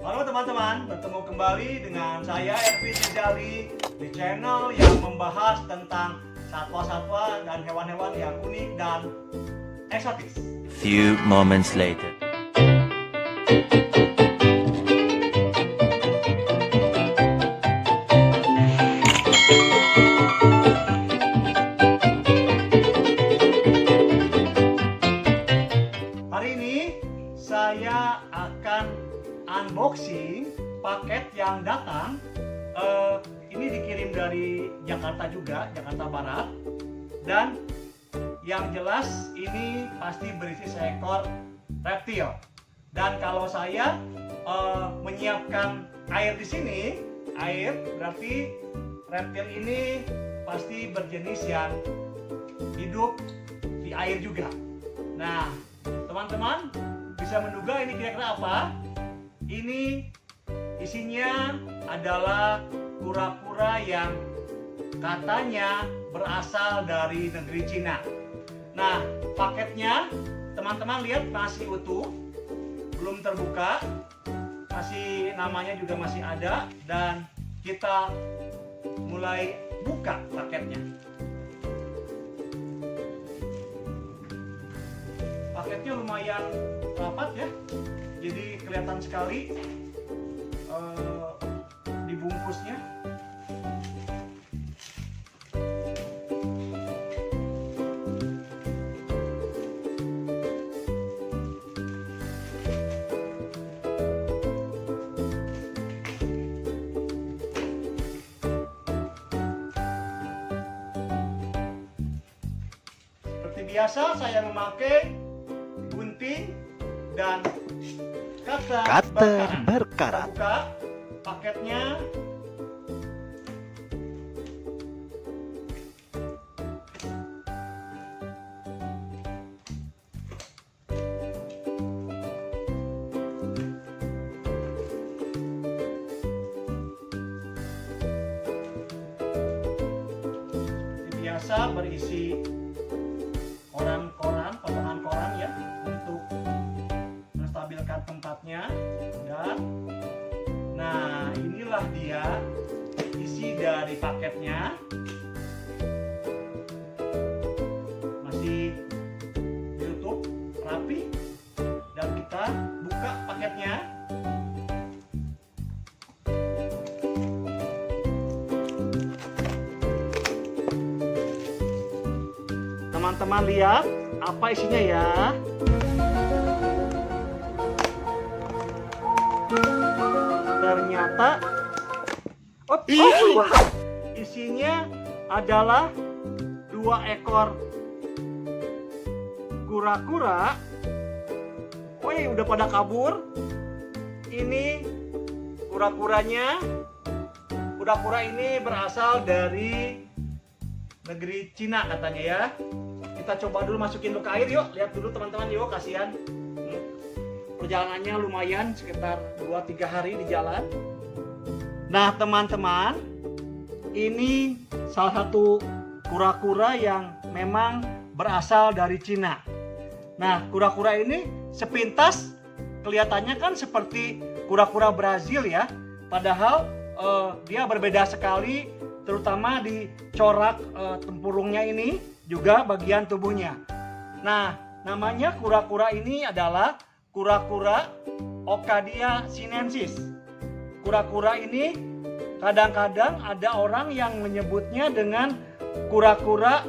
Halo teman-teman, bertemu kembali dengan saya Ervin Rizali di channel yang membahas tentang satwa-satwa dan hewan-hewan yang unik dan eksotis. Few moments later. Hari ini saya akan unboxing paket yang datang. Ini dikirim dari Jakarta juga, Jakarta Barat. Dan yang jelas ini pasti berisi seekor reptil. Dan kalau saya menyiapkan air di sini, air berarti reptil ini pasti berjenis yang hidup di air juga. Nah, teman-teman bisa menduga ini kira-kira apa? Ini isinya adalah kura-kura yang katanya berasal dari negeri Cina. Nah, paketnya teman-teman lihat masih utuh, belum terbuka, masih namanya juga masih ada, dan kita mulai buka paketnya. Paketnya lumayan rapat ya, jadi kelihatan sekali dibungkusnya. Seperti biasa saya memakai gunting dan Cutter berkarat. Kita buka paketnya. Biasa berisi koran-koran, potongan koran ya, untuk menstabilkan tempatnya. Dan nah, inilah dia isi dari paketnya. Masih ditutup rapi dan kita buka paketnya. Teman-teman lihat apa isinya ya. Ternyata isinya adalah 2 ekor kura-kura. Wih, udah pada kabur. Ini kura-kuranya. Kura-kura ini berasal dari negeri Cina katanya ya. Kita coba dulu masukin dulu ke air yuk. Lihat dulu teman-teman yuk, kasihan. Perjalanannya lumayan, sekitar 2-3 hari di jalan. Nah teman-teman, ini salah satu kura-kura yang memang berasal dari Cina. Nah, kura-kura ini sepintas kelihatannya kan seperti kura-kura Brazil ya. Padahal dia berbeda sekali, terutama di corak tempurungnya ini, juga bagian tubuhnya. Nah, namanya kura-kura ini adalah kura-kura Ocadia sinensis. Kura-kura ini kadang-kadang ada orang yang menyebutnya dengan kura-kura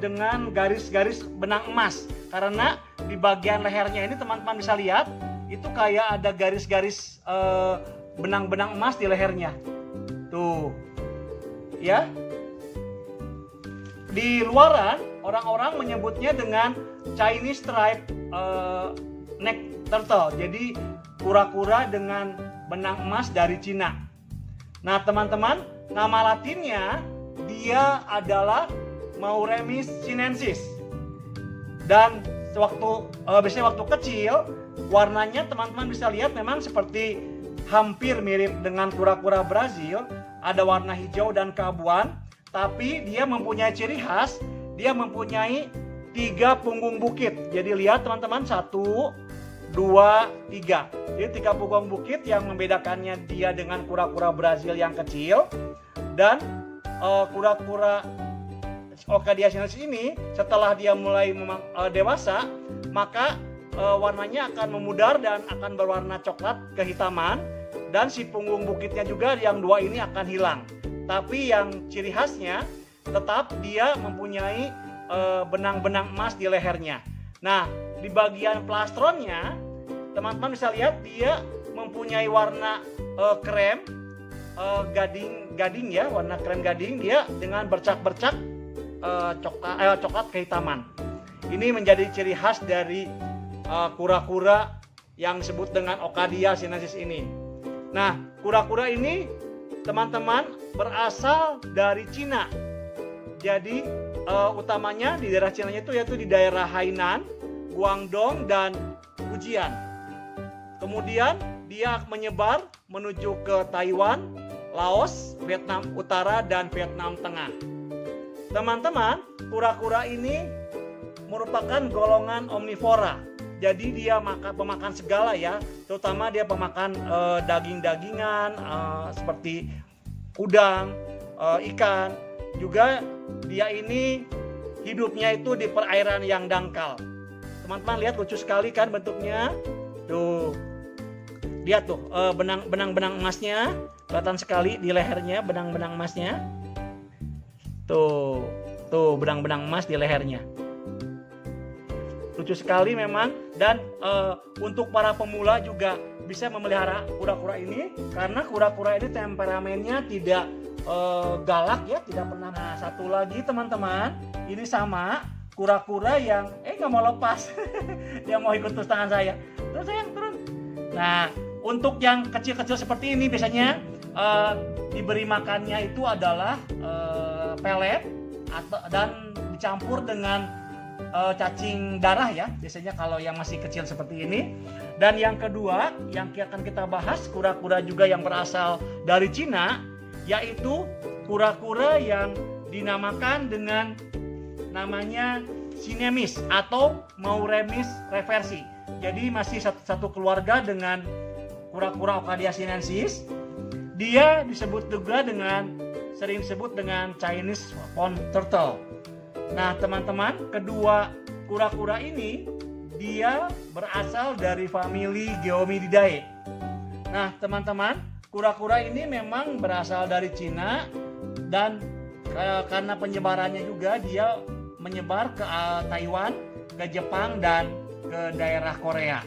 dengan garis-garis benang emas. Karena di bagian lehernya ini teman-teman bisa lihat, itu kayak ada garis-garis benang-benang emas di lehernya. Tuh. Ya. Di luaran orang-orang menyebutnya dengan Chinese stripe neck turtle. Jadi kura-kura dengan benang emas dari Cina. Nah teman-teman, nama latinnya dia adalah Mauremys sinensis. Dan biasanya waktu kecil warnanya teman-teman bisa lihat memang seperti hampir mirip dengan kura-kura Brazil. Ada warna hijau dan keabuan, tapi dia mempunyai ciri khas, dia mempunyai 3 punggung bukit. Jadi lihat teman-teman, 1, 2, 2, 3. Jadi 3 punggung bukit yang membedakannya dia dengan kura-kura Brazil yang kecil. Dan kura-kura Ocadia sinensis ini setelah dia mulai dewasa, maka warnanya akan memudar dan akan berwarna coklat kehitaman. Dan si punggung bukitnya juga yang 2 ini akan hilang. Tapi yang ciri khasnya tetap dia mempunyai benang-benang emas di lehernya. Nah, di bagian plastronnya, teman-teman bisa lihat dia mempunyai warna krem gading ya, warna krem gading dia dengan bercak-bercak coklat kehitaman. Ini menjadi ciri khas dari kura-kura yang disebut dengan Ocadia sinensis ini. Nah, kura-kura ini teman-teman berasal dari Cina. Jadi utamanya di daerah Cina itu yaitu di daerah Hainan, Guangdong, dan Fujian. Kemudian dia menyebar menuju ke Taiwan, Laos, Vietnam Utara, dan Vietnam Tengah. Teman-teman, kura-kura ini merupakan golongan omnivora. Jadi dia pemakan segala ya, terutama dia pemakan daging-dagingan seperti udang, ikan. Juga dia ini hidupnya itu di perairan yang dangkal. Teman-teman lihat lucu sekali kan bentuknya. Tuh. Lihat tuh benang-benang emasnya kelihatan sekali di lehernya, benang-benang emasnya. Tuh benang-benang emas di lehernya. Lucu sekali memang. Dan untuk para pemula juga bisa memelihara kura-kura ini karena kura-kura ini temperamennya tidak galak ya, tidak pernah. Nah, satu lagi teman-teman, ini sama kura-kura yang nggak mau lepas. Dia mau ikut terus tangan saya. Terus sayang, turun. Nah, untuk yang kecil-kecil seperti ini biasanya diberi makannya itu adalah pelet dan dicampur dengan cacing darah ya, biasanya kalau yang masih kecil seperti ini. Dan yang kedua yang akan kita bahas, kura-kura juga yang berasal dari Cina, yaitu kura-kura yang dinamakan dengan namanya Sinemis atau Mauremys reversi. Jadi masih satu keluarga dengan kura-kura Ocadia sinensis. Dia disebut juga sering disebut dengan Chinese pond turtle. Nah, teman-teman, kedua kura-kura ini dia berasal dari famili Geomididae. Nah, teman-teman, kura-kura ini memang berasal dari Cina dan karena penyebarannya juga dia menyebar ke Taiwan, ke Jepang, dan ke daerah Korea.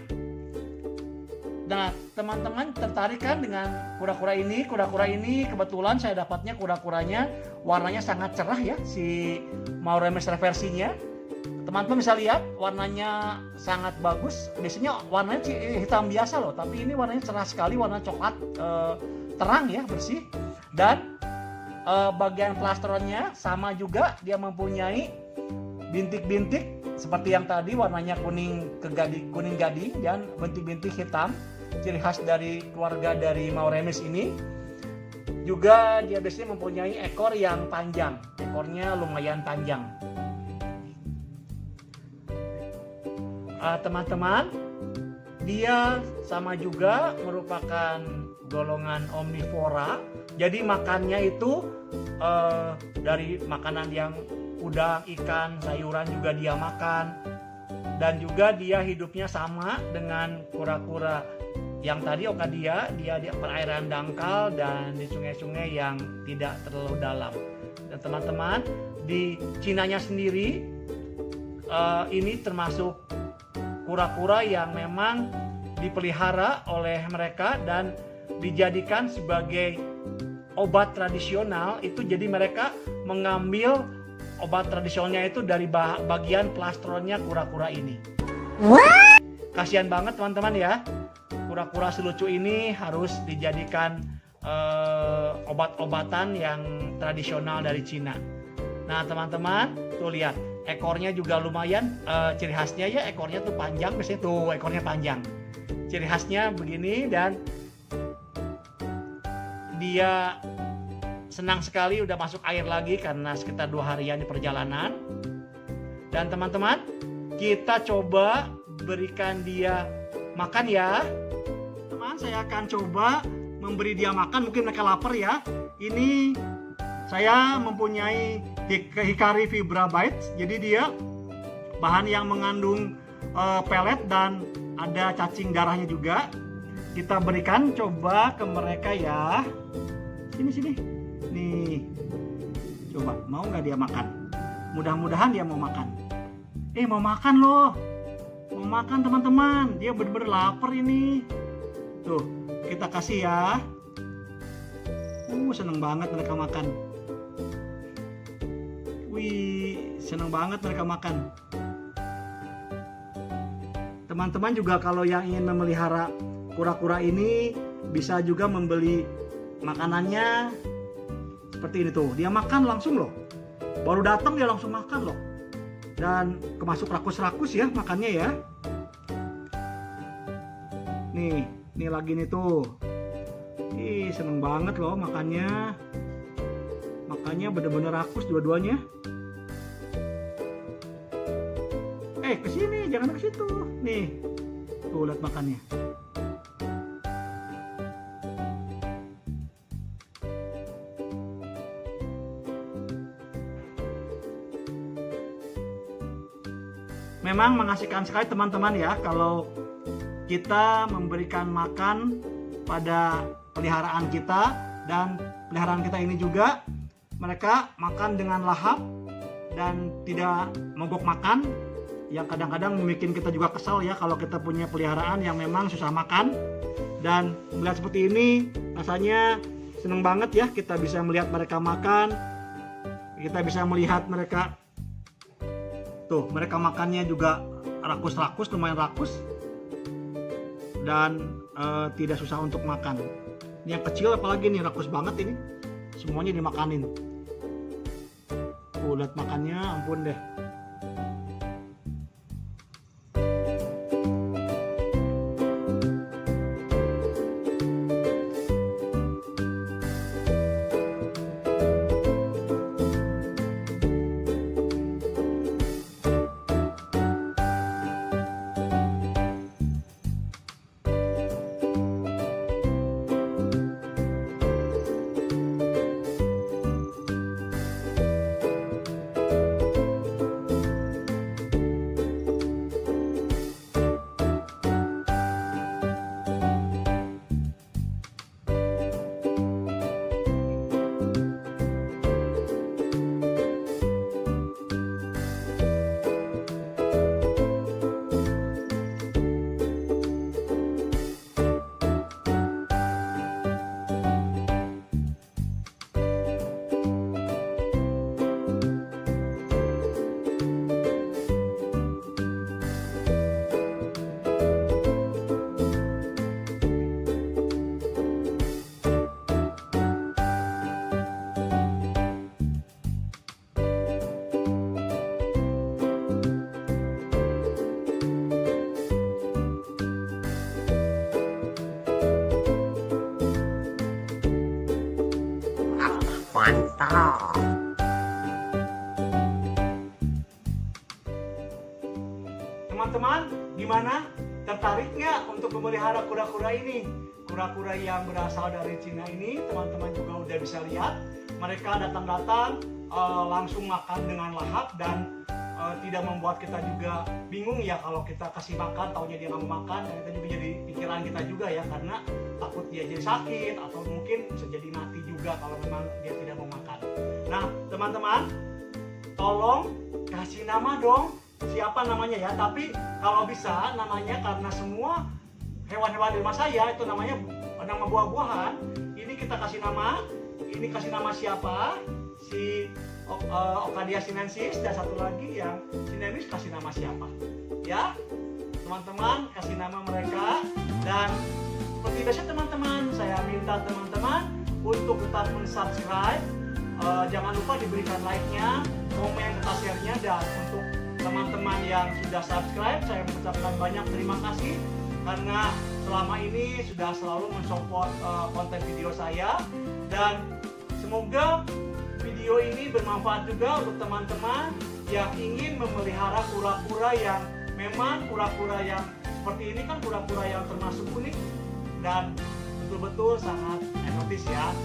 Nah, teman-teman tertarik kan dengan kura-kura ini? Kura-kura ini kebetulan saya dapatnya kura-kuranya warnanya sangat cerah ya, si Mauremys reversinya. Teman-teman bisa lihat warnanya sangat bagus. Biasanya warnanya hitam biasa loh, tapi ini warnanya cerah sekali, warna coklat terang ya, bersih. Dan bagian plastronnya sama juga, dia mempunyai bintik-bintik seperti yang tadi warnanya kuning gading dan bintik-bintik hitam, ciri khas dari keluarga dari Mauremys ini. Juga dia biasanya mempunyai ekor yang panjang, ekornya lumayan panjang. Teman-teman, dia sama juga merupakan golongan omnivora. Jadi makannya itu dari makanan yang udang, ikan, sayuran juga dia makan. Dan juga dia hidupnya sama dengan kura-kura yang tadi Ocadia, dia di perairan dangkal dan di sungai-sungai yang tidak terlalu dalam. Dan teman-teman, di Cinanya sendiri ini termasuk kura-kura yang memang dipelihara oleh mereka dan dijadikan sebagai obat tradisional. Itu jadi mereka mengambil obat tradisionalnya itu dari bagian plastronnya kura-kura ini. What? Kasihan banget teman-teman ya, kura-kura selucu ini harus dijadikan obat-obatan yang tradisional dari Cina. Nah teman-teman, tuh lihat ekornya juga lumayan, ciri khasnya ya ekornya tuh panjang, biasanya tuh ekornya panjang. Ciri khasnya begini, dan dia senang sekali udah masuk air lagi karena sekitar 2 harian di perjalanan. Dan teman-teman, kita coba berikan dia makan ya. Teman, saya akan coba memberi dia makan, mungkin mereka lapar ya. Ini saya mempunyai Hikari Fibra Bites, jadi dia bahan yang mengandung pelet dan ada cacing darahnya juga. Kita berikan coba ke mereka ya. Sini. Nih. Coba, mau nggak dia makan? Mudah-mudahan dia mau makan. Mau makan loh. Mau makan teman-teman. Dia bener-bener lapar ini. Tuh, kita kasih ya. Seneng banget mereka makan. Wih, seneng banget mereka makan. Teman-teman juga kalau yang ingin memelihara kura-kura ini bisa juga membeli makanannya seperti ini tuh. Dia makan langsung loh. Baru datang dia langsung makan loh. Dan kemasuk rakus-rakus ya makannya ya. Nih lagi nih tuh. Ih, seneng banget loh makannya. Makannya bener-bener rakus dua-duanya. Kesini, jangan ke situ. Nih, tuh lihat makannya. Memang mengasihkan sekali teman-teman ya kalau kita memberikan makan pada peliharaan kita, dan peliharaan kita ini juga mereka makan dengan lahap dan tidak mogok makan. Yang kadang-kadang membuat kita juga kesal ya kalau kita punya peliharaan yang memang susah makan. Dan melihat seperti ini rasanya seneng banget ya, kita bisa melihat mereka makan. Kita bisa melihat mereka tuh, mereka makannya juga rakus-rakus, lumayan rakus. Dan tidak susah untuk makan. Ini yang kecil apalagi nih rakus banget ini. Semuanya dimakanin. Lihat makannya, ampun deh. Mantap. Teman-teman, gimana? Tertarik nggak untuk memelihara kura-kura ini? Kura-kura yang berasal dari Cina ini, teman-teman juga udah bisa lihat. Mereka datang-datang langsung makan dengan lahap dan tidak membuat kita juga bingung ya kalau kita kasih makan, taunya dia nggak mau makan, dan itu juga jadi pikiran kita juga ya, karena takut dia jadi sakit atau mungkin bisa jadi mati juga kalau memang dia tidak mau makan. Nah teman-teman, tolong kasih nama dong, siapa namanya ya, tapi kalau bisa namanya, karena semua hewan-hewan di rumah saya itu namanya nama buah-buahan, ini kita kasih nama, ini kasih nama siapa, si Ocadia sinensis, dan satu lagi yang sinemis kasih nama siapa ya. Teman-teman kasih nama mereka, dan seperti biasa teman-teman, saya minta teman-teman untuk tetap mensubscribe, jangan lupa diberikan like-nya, komen, serta share-nya. Dan untuk teman-teman yang sudah subscribe, saya mengucapkan banyak terima kasih karena selama ini sudah selalu mensupport konten video saya, dan semoga video ini bermanfaat juga untuk teman-teman yang ingin memelihara kura-kura yang memang kura-kura yang seperti ini kan kura-kura yang termasuk unik dan betul-betul sangat eksotis ya.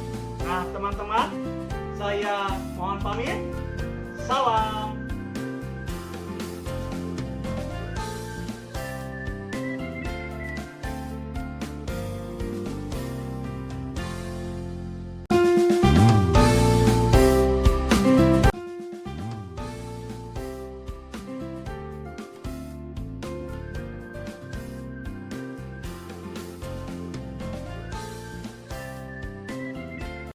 Nah teman-teman, saya mohon pamit. Salam.